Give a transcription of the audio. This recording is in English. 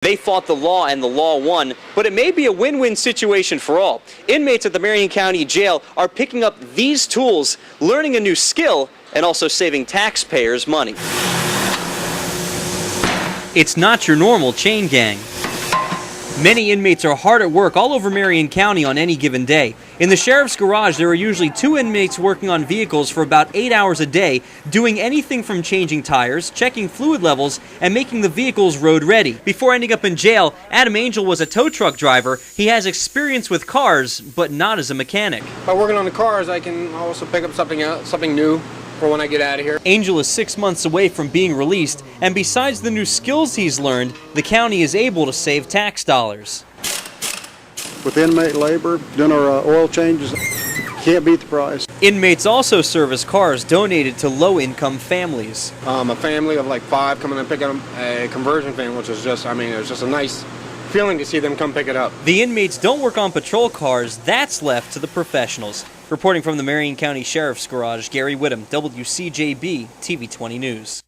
They fought the law and the law won, but it may be a win-win situation for all. Inmates at the Marion County Jail are picking up these tools, learning a new skill, and also saving taxpayers money. It's not your normal chain gang. Many inmates are hard at work all over Marion County on any given day. In the sheriff's garage, there are usually 2 inmates working on vehicles for about 8 hours a day, doing anything from changing tires, checking fluid levels, and making the vehicles road ready. Before ending up in jail, Adam Angel was a tow truck driver. He has experience with cars, but not as a mechanic. By working on the cars, I can also pick up something new for when I get out of here. Angel is 6 months away from being released, and besides the new skills he's learned, the county is able to save tax dollars. With inmate labor, doing our oil changes, can't beat the price. Inmates also service cars donated to low-income families. A family of like 5 coming and picking up a conversion van, which is just, it was just a nice feeling to see them come pick it up. The inmates don't work on patrol cars. That's left to the professionals. Reporting from the Marion County Sheriff's Garage, Gary Widom, WCJB-TV 20 News.